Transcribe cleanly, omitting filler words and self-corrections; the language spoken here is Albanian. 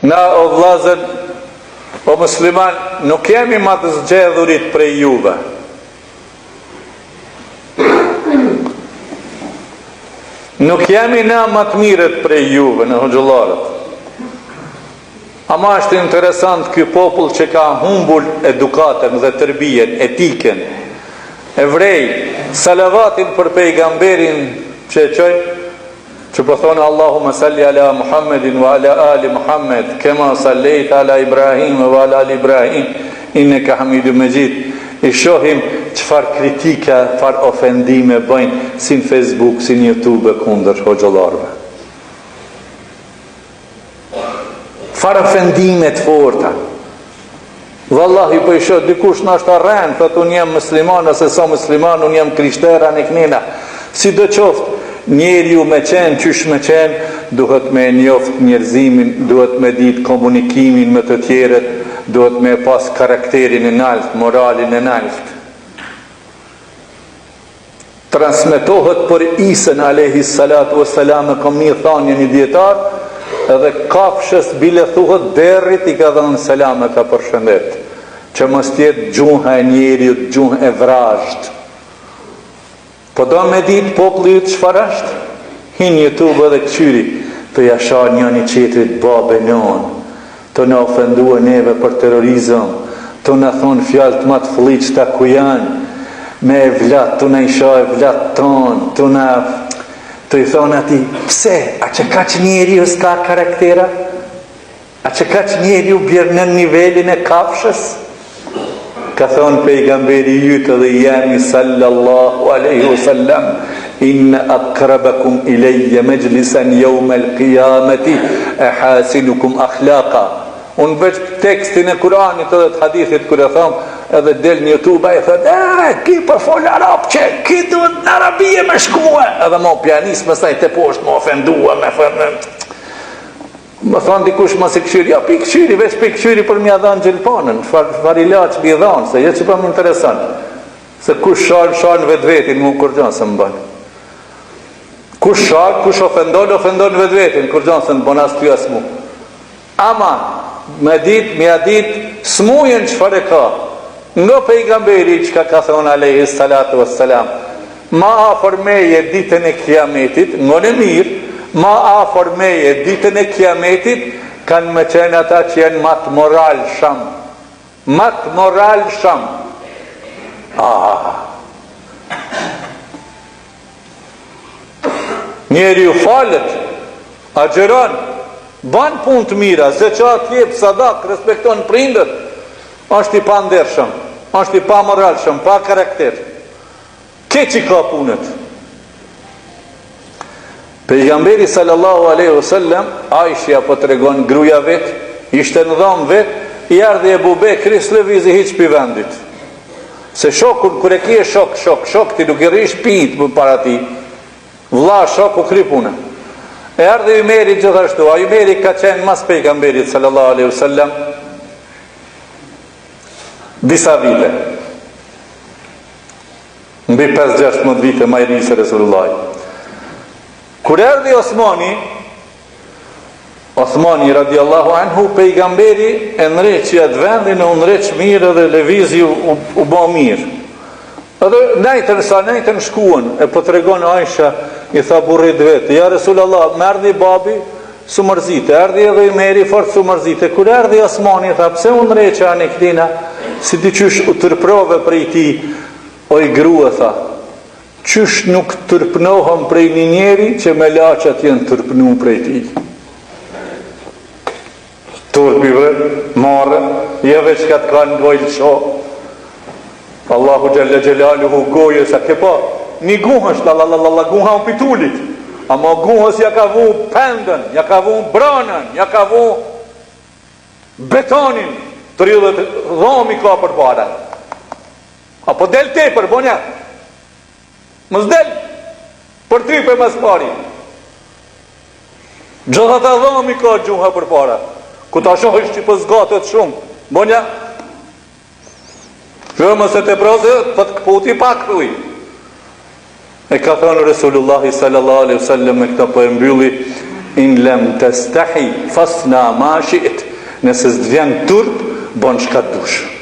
Na o vllazër, o musliman, nuk jemi më të zgjedhurit prej juve. Nuk jemi na më të mirët prej juve në hoxhallarët. Ama është interesant ky popull që ka humbur edukatën dhe tërbijen, etiken. Evrej, salavatin për pejgamberin që e qoj, që po thonë Allahumma salli ala Muhammedin wa ala ali Muhammed, kema sallejt ala Ibrahim wa ala ali Ibrahim, inneka Hamidum Majid. I shohim çfar kritika, çfar ofendime bëjnë si në Facebook, si në YouTube kundër hoxhallarëve. Çfar ofendime të forta. Wallahi po i shoh dikush na është arren, thotë unë jam musliman ose sa musliman, unë jam krishterë anë knena. Sidoqoftë, njeriu me qenë qysh me qenë, duhet me njoft njerëzimin, duhet me ditë komunikimin me të tjerët, duhet me pas karakterin e nalt, moralin e nalt. Transmetohet për Isën alayhi salatu wassalam, kam një thënie një dietar, edhe kafshës bile thuhet derrit i ka dhënë selam e ka përshëndet, që mos tjetë gjuha e njeriut, gjuha e vrazht. Po do me ditë populli çfarë është? Hin YouTube edhe këqyri, të jasha njëni qetrit babe non, të në ofendua neve për terrorizëm, të në thonë fjalë të matë fëlliqta ku janë, me e vlat, të në isha e vlat tonë, të në të i thonë ati, pse, a që ka që njeri u s'ka karaktera? A që ka që njeri u bjerë në nivelin e kafshës? Ka thonë pejgamberi jytë dhe jemi sallallahu aleyhi wasallam, inna akrabakum ileje mejlisan jaume l'kijameti e hasinukum akhlaqa. Unë veç tekstin e Kuranit edhe të hadithit kër e thamë, edhe del një YouTube e thëtë, ki për folë arab që, ki duhet në arabie me shkue, edhe ma pianis me saj të poshtë, ma ofendua, me thënë, më thonë dikush ma si këshyri, ja pi këshyri, veç pi këshyri për mja dhanë gjelpanën, far ilaq bi dhanë, se jetë që për më interesant, se kush shalë vetë vetin, mu kur gjanë se më banë. Kush shalë, kush ofendon vetë vetin, kur gjanë se më banë as ty as mu. Ama, me dit, smujen që fare ka, nga pejgamberi që ka thonë alayhi salatu wassalam, ma afër meje ditën e kiametit, nga në mirë, ma afër meje ditën e kiametit, kanë me qenë ata që janë matë moral sham. Matë moral sham. Njeri u falet, agjeron, ban punë të mira, zeqat, jep, sadak, respekton prindët, është i pa ndershëm, është i pa moralshëm, pa karakter. Ke që ka punët? Pejgamberi sallallahu aleyhi wasallam, Aishja po të regon gruja vet, ishte në dhamë vet, i ardhi Ebu Bekri s'lëvizi hiq për vendit. Se shokun, kër e kje shok, ti nuk i rish pit për para ti, vlla shok u kri punë. E ardhi Umeri gjithashtu, a Umeri ka qenë mas pejgamberit sallallahu aleyhi wasallam, disa vite, mbi 5-6 vite ma i ri se Resulullah. Kur erdhi Osmani radiallahu anhu, pejgamberi e nëreqi atë vendin, u nëreq mirë dhe levizi u ba mirë. Edhe nejtën shkuën, e po të regonë Aisha, i tha burrit vetë, ja Resulullah, më erdhi babi, su mërzite, erdhi edhe i meri fort su mërzite. Kur erdhi Osmani, tha, pse u nëreqa anë i këtina, si ti qysh u tërprove prej ti, o i grua, tha, qysh nuk tërpnohëm prej një njeri që me laqat jenë tërpnu prej ti. Turpive, marë, jeve që ka të kanë gojlë qo. Allahu Gjelle Gjelaluhu gojë, sa ke pa, një guhës, guha unë pitulit, ama guhës ja ka vu pendën, ja ka vu branën, ja ka vu betonin, 30 dhomi ka për para. Apo del te për bonja, mës del, për ty për mës pari. Gjitha ta dhomi ka gjuha për para, ku ta shohë që për zgatët shumë, bonja, shërë se të prozë, për të këputi pak të uj. E ka thënë Resulullahi sallallahu alaihi wasallam me këta po e mbylli in lem tastahi fasna ma shi't. Nëse s'të vjen turp, bon çka dush.